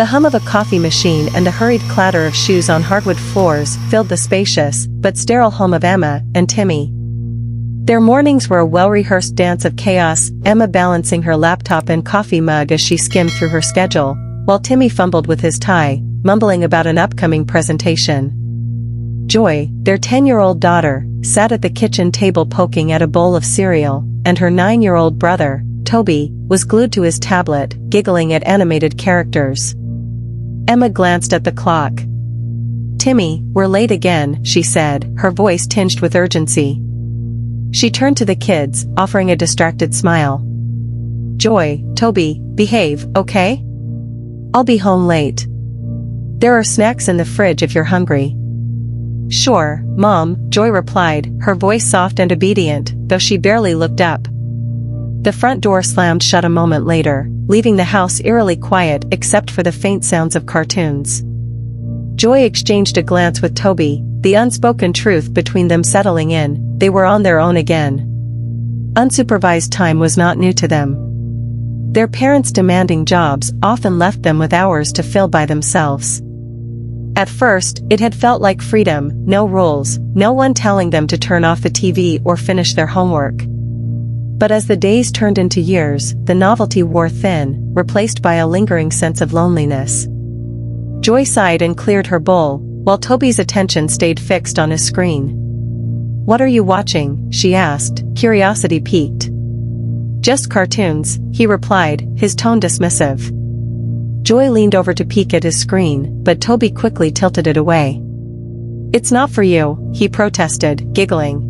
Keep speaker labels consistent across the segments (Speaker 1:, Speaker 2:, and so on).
Speaker 1: The hum of a coffee machine and the hurried clatter of shoes on hardwood floors filled the spacious but sterile home of Emma and Timmy. Their mornings were a well-rehearsed dance of chaos, Emma balancing her laptop and coffee mug as she skimmed through her schedule, while Timmy fumbled with his tie, mumbling about an upcoming presentation. Joy, their 10-year-old daughter, sat at the kitchen table poking at a bowl of cereal, and her 9-year-old brother, Toby, was glued to his tablet, giggling at animated characters. Emma glanced at the clock. "Timmy, we're late again," she said, her voice tinged with urgency. She turned to the kids, offering a distracted smile. "Joy, Toby, behave, okay? I'll be home late. There are snacks in the fridge if you're hungry." "Sure, Mom," Joy replied, her voice soft and obedient, though she barely looked up. The front door slammed shut a moment later, leaving the house eerily quiet except for the faint sounds of cartoons. Joy exchanged a glance with Toby, the unspoken truth between them settling in: they were on their own again. Unsupervised time was not new to them. Their parents' demanding jobs often left them with hours to fill by themselves. At first, it had felt like freedom, no rules, no one telling them to turn off the TV or finish their homework. But as the days turned into years, the novelty wore thin, replaced by a lingering sense of loneliness. Joy sighed and cleared her bowl, while Toby's attention stayed fixed on his screen. "What are you watching?" she asked, curiosity piqued. "Just cartoons," he replied, his tone dismissive. Joy leaned over to peek at his screen, but Toby quickly tilted it away. "It's not for you," he protested, giggling.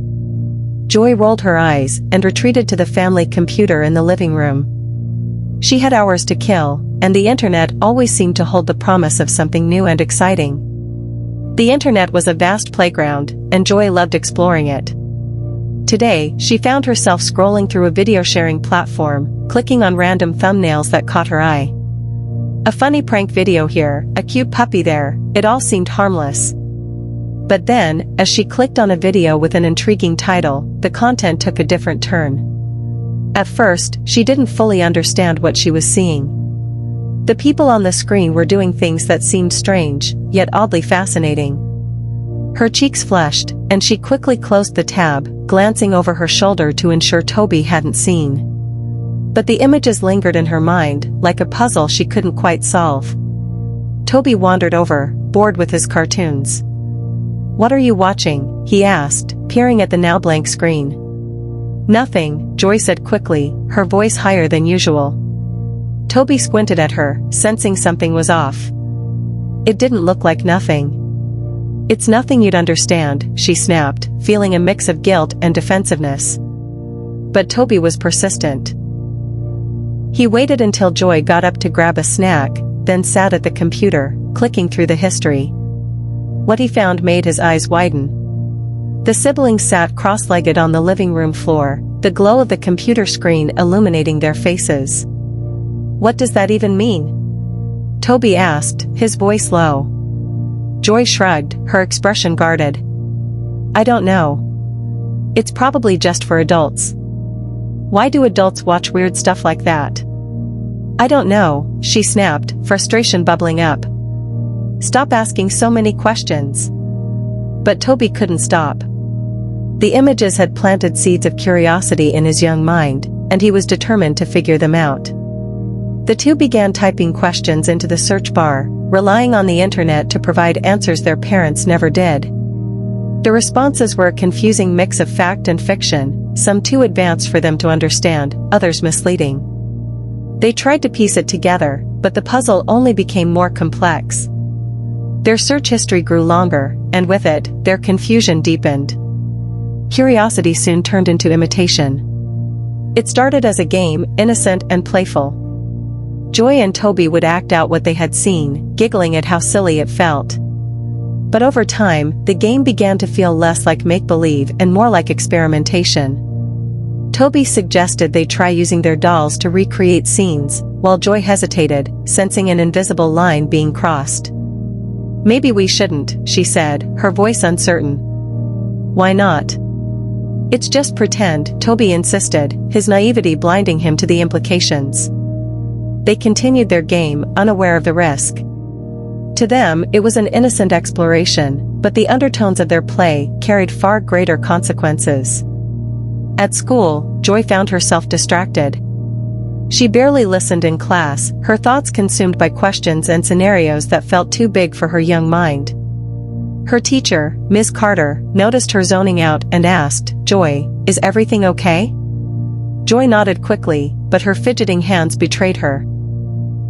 Speaker 1: Joy rolled her eyes and retreated to the family computer in the living room. She had hours to kill, and the internet always seemed to hold the promise of something new and exciting. The internet was a vast playground, and Joy loved exploring it. Today, she found herself scrolling through a video-sharing platform, clicking on random thumbnails that caught her eye. A funny prank video here, a cute puppy there, it all seemed harmless. But then, as she clicked on a video with an intriguing title, the content took a different turn. At first, she didn't fully understand what she was seeing. The people on the screen were doing things that seemed strange, yet oddly fascinating. Her cheeks flushed, and she quickly closed the tab, glancing over her shoulder to ensure Toby hadn't seen. But the images lingered in her mind, like a puzzle she couldn't quite solve. Toby wandered over, bored with his cartoons. "What are you watching?" he asked, peering at the now blank screen. "Nothing," Joy said quickly, her voice higher than usual. Toby squinted at her, sensing something was off. "It didn't look like nothing." "It's nothing you'd understand," she snapped, feeling a mix of guilt and defensiveness. But Toby was persistent. He waited until Joy got up to grab a snack, then sat at the computer, clicking through the history. What he found made his eyes widen. The siblings sat cross-legged on the living room floor, the glow of the computer screen illuminating their faces. "What does that even mean?" Toby asked, his voice low. Joy shrugged, her expression guarded. "I don't know. It's probably just for adults." "Why do adults watch weird stuff like that?" "I don't know," she snapped, frustration bubbling up. "Stop asking so many questions." But Toby couldn't stop. The images had planted seeds of curiosity in his young mind, and he was determined to figure them out. The two began typing questions into the search bar, relying on the internet to provide answers their parents never did. The responses were a confusing mix of fact and fiction, some too advanced for them to understand, others misleading. They tried to piece it together, but the puzzle only became more complex. Their search history grew longer, and with it, their confusion deepened. Curiosity soon turned into imitation. It started as a game, innocent and playful. Joy and Toby would act out what they had seen, giggling at how silly it felt. But over time, the game began to feel less like make-believe and more like experimentation. Toby suggested they try using their dolls to recreate scenes, while Joy hesitated, sensing an invisible line being crossed. "Maybe we shouldn't," she said, her voice uncertain. "Why not?" "It's just pretend," Toby insisted, his naivety blinding him to the implications. They continued their game, unaware of the risk. To them, it was an innocent exploration, but the undertones of their play carried far greater consequences. At school, Joy found herself distracted. She barely listened in class, her thoughts consumed by questions and scenarios that felt too big for her young mind. Her teacher, Ms. Carter, noticed her zoning out and asked, "Joy, is everything okay?" Joy nodded quickly, but her fidgeting hands betrayed her.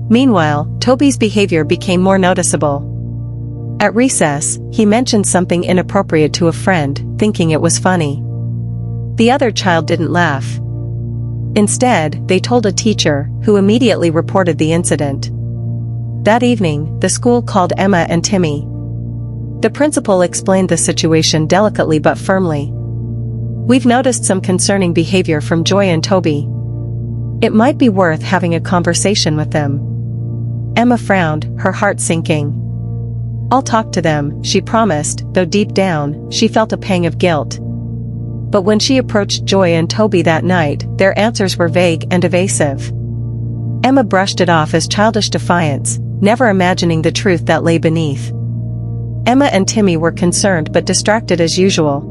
Speaker 1: Meanwhile, Toby's behavior became more noticeable. At recess, he mentioned something inappropriate to a friend, thinking it was funny. The other child didn't laugh. Instead, they told a teacher, who immediately reported the incident. That evening, the school called Emma and Timmy. The principal explained the situation delicately but firmly. "We've noticed some concerning behavior from Joy and Toby. It might be worth having a conversation with them." Emma frowned, her heart sinking. "I'll talk to them," she promised, though deep down, she felt a pang of guilt. But when she approached Joy and Toby that night, their answers were vague and evasive. Emma brushed it off as childish defiance, never imagining the truth that lay beneath. Emma and Timmy were concerned but distracted as usual.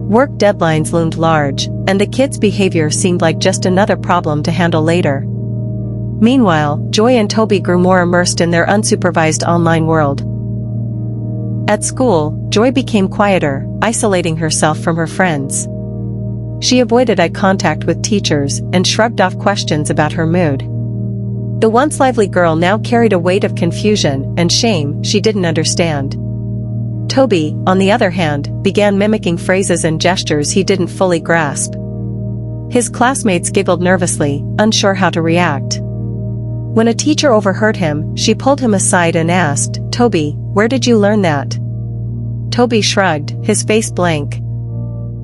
Speaker 1: Work deadlines loomed large, and the kids' behavior seemed like just another problem to handle later. Meanwhile, Joy and Toby grew more immersed in their unsupervised online world. At school, Joy became quieter, isolating herself from her friends. She avoided eye contact with teachers and shrugged off questions about her mood. The once lively girl now carried a weight of confusion and shame she didn't understand. Toby, on the other hand, began mimicking phrases and gestures he didn't fully grasp. His classmates giggled nervously, unsure how to react. When a teacher overheard him, she pulled him aside and asked, "Toby, where did you learn that?" Toby shrugged, his face blank.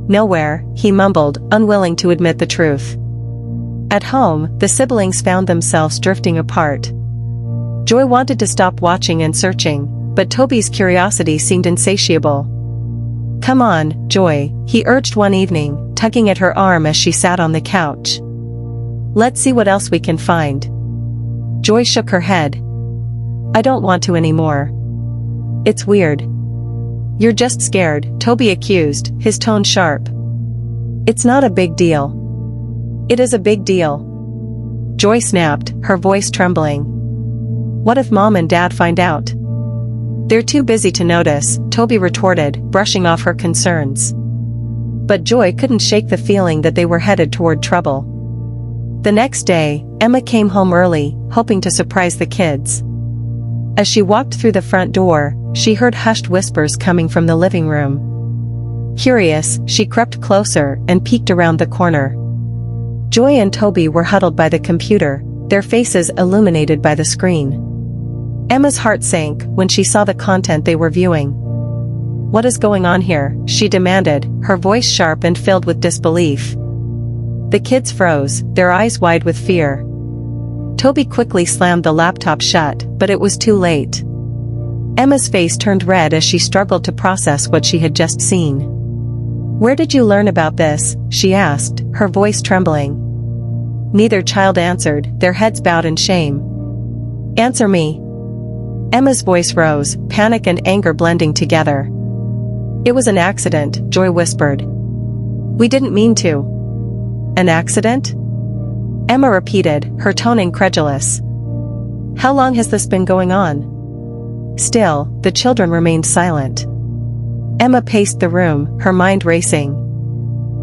Speaker 1: "Nowhere," he mumbled, unwilling to admit the truth. At home, the siblings found themselves drifting apart. Joy wanted to stop watching and searching, but Toby's curiosity seemed insatiable. "Come on, Joy," he urged one evening, tugging at her arm as she sat on the couch. "Let's see what else we can find." Joy shook her head. "I don't want to anymore. It's weird." "You're just scared," Toby accused, his tone sharp. "It's not a big deal." "It is a big deal." Joy snapped, her voice trembling. "What if Mom and Dad find out?" "They're too busy to notice," Toby retorted, brushing off her concerns. But Joy couldn't shake the feeling that they were headed toward trouble. The next day, Emma came home early, hoping to surprise the kids. As she walked through the front door, she heard hushed whispers coming from the living room. Curious, she crept closer and peeked around the corner. Joy and Toby were huddled by the computer, their faces illuminated by the screen. Emma's heart sank when she saw the content they were viewing. "What is going on here?" she demanded, her voice sharp and filled with disbelief. The kids froze, their eyes wide with fear. Toby quickly slammed the laptop shut, but it was too late. Emma's face turned red as she struggled to process what she had just seen. "Where did you learn about this?" she asked, her voice trembling. Neither child answered, their heads bowed in shame. "Answer me." Emma's voice rose, panic and anger blending together. "It was an accident," Joy whispered. "We didn't mean to." "An accident?" Emma repeated, her tone incredulous. "How long has this been going on?" Still, the children remained silent. Emma paced the room, her mind racing.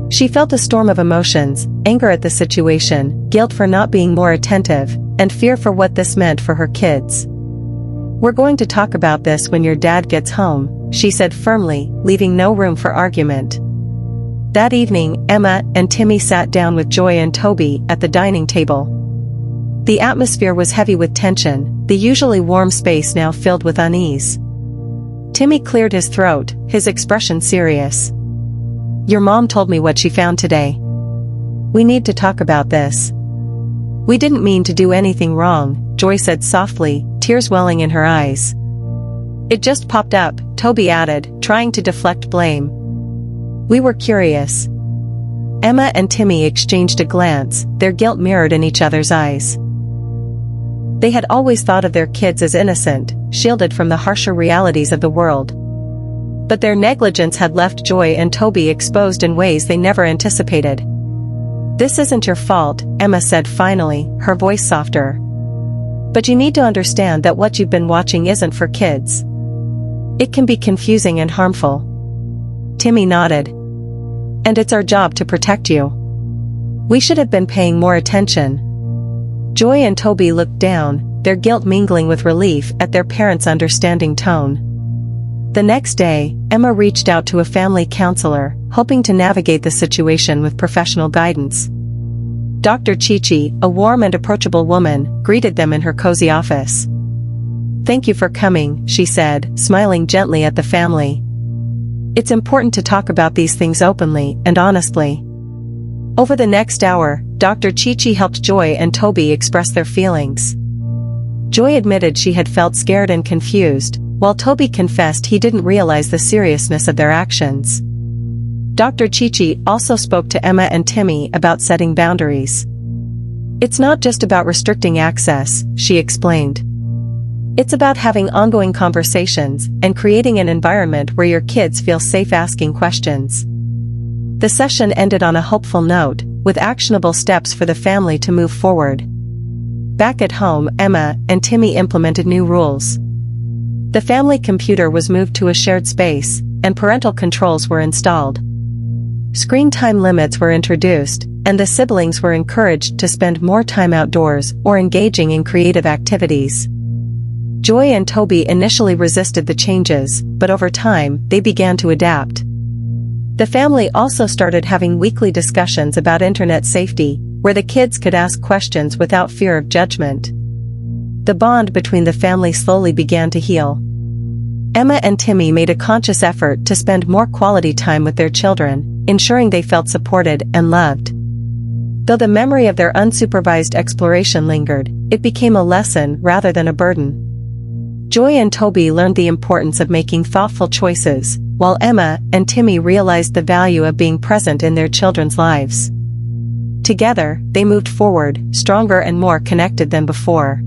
Speaker 1: She felt a storm of emotions, anger at the situation, guilt for not being more attentive, and fear for what this meant for her kids. "We're going to talk about this when your dad gets home," she said firmly, leaving no room for argument. That evening, Emma and Timmy sat down with Joy and Toby at the dining table. The atmosphere was heavy with tension, the usually warm space now filled with unease. Timmy cleared his throat, his expression serious. "Your mom told me what she found today. We need to talk about this." "We didn't mean to do anything wrong," Joy said softly, tears welling in her eyes. "It just popped up," Toby added, trying to deflect blame. "We were curious." Emma and Timmy exchanged a glance, their guilt mirrored in each other's eyes. They had always thought of their kids as innocent, shielded from the harsher realities of the world. But their negligence had left Joy and Toby exposed in ways they never anticipated. "This isn't your fault," Emma said finally, her voice softer. "But you need to understand that what you've been watching isn't for kids. It can be confusing and harmful." Timmy nodded. "And it's our job to protect you. We should have been paying more attention." Joy and Toby looked down, their guilt mingling with relief at their parents' understanding tone. The next day, Emma reached out to a family counselor, hoping to navigate the situation with professional guidance. Dr. Chichi, a warm and approachable woman, greeted them in her cozy office. "Thank you for coming," she said, smiling gently at the family. "It's important to talk about these things openly and honestly." Over the next hour, Dr. Chichi helped Joy and Toby express their feelings. Joy admitted she had felt scared and confused, while Toby confessed he didn't realize the seriousness of their actions. Dr. Chichi also spoke to Emma and Timmy about setting boundaries. "It's not just about restricting access," she explained. "It's about having ongoing conversations and creating an environment where your kids feel safe asking questions." The session ended on a hopeful note, with actionable steps for the family to move forward. Back at home, Emma and Timmy implemented new rules. The family computer was moved to a shared space, and parental controls were installed. Screen time limits were introduced, and the siblings were encouraged to spend more time outdoors or engaging in creative activities. Joy and Toby initially resisted the changes, but over time, they began to adapt. The family also started having weekly discussions about internet safety, where the kids could ask questions without fear of judgment. The bond between the family slowly began to heal. Emma and Timmy made a conscious effort to spend more quality time with their children, ensuring they felt supported and loved. Though the memory of their unsupervised exploration lingered, it became a lesson rather than a burden. Joy and Toby learned the importance of making thoughtful choices, while Emma and Timmy realized the value of being present in their children's lives. Together, they moved forward, stronger and more connected than before.